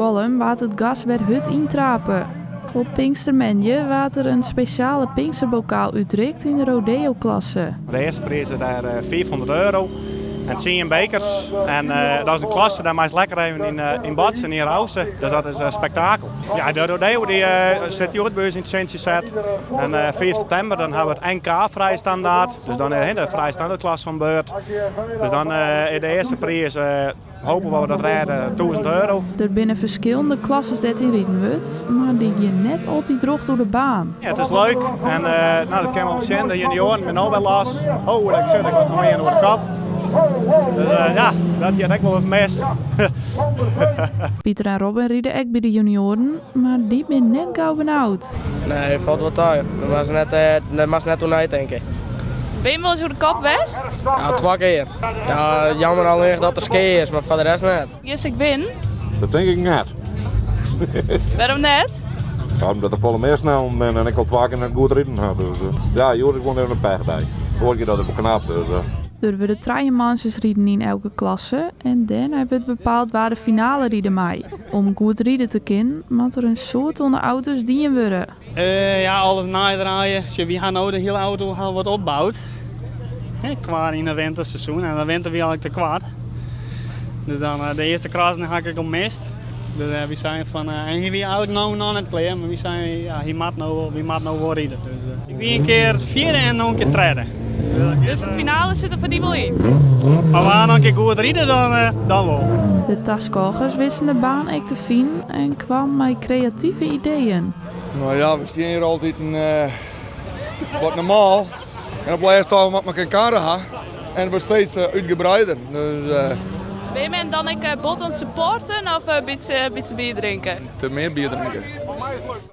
kolm waard het gas weer hut intrapen. Op Pinkstermanje waard er een speciale Pinksterbokaal uitreikt in de rodeo-klasse. De eerste prijs is daar €500 en 10 bekers. En dat is een klasse, daar mag je lekker even in Bats en hier Hausen. Dus dat is een spektakel. Ja, de rodeo die zit Joodbeurs in het centje zet. En 4 september dan hebben we het NK vrijstandaard. Dus dan is de vrijstandaardklasse van beurt. Dus dan in de eerste prijs hopen we dat redden €1000. Er binnen verschillende klasses dat in rijden wordt, maar die je net altijd droog door de baan. Ja, het is leuk. En dat kan wel zien. De junioren met nou wel last. Oh, ik zit nog meer door de kop. Dus ja, dat je echt wel eens mis. Pieter en Robin rijden ook bij de junioren, maar die zijn net gauw benauwd. Nee, valt wat uit. Dat was net toen nadenken. Ben je wel eens door de kop geweest? Ja, 2 keer. Ja, jammer alleen dat er ski is, maar voor de rest net. Yes, ik ben. Dat denk ik net. Waarom net? Ja, omdat er volle meer snel ben en ik al 2 keer goed rijden had. Dus, ja, Joris gewoon even een pechdag. Hoor je dat op knap. Dus, Er worden 3 mansjes rijden in elke klasse en dan hebben we het bepaald waar de finale rijden mee. Om goed rijden te kunnen, moet er een soort onder auto's dienen worden. Ja, alles nadraaien. We gaan nou de hele auto wat opbouwd. Qua in het winterseizoen en dan winter we eigenlijk te kwaad. Dus dan de eerste kras ga ik al mist. Dus we zijn van, en hier wie eigenlijk nou nog net klaar, maar we zijn, ja, hier moet nou wel rijden. Dus ik wie een keer vierde en nog een keer treden. Dus de finale zit er voor die wel in. Maar we gaan nog een keer goed rijden, dan wel. De taskogers wisten de baan echt te vinden en kwam met creatieve ideeën. Nou ja, we zien hier altijd wat normaal. En op de laatste dag moet men elkaar hebben. En het wordt steeds uitgebreider. Dus, Ben je men dan bot supporten of een beetje bier drinken? te meer bier drinken.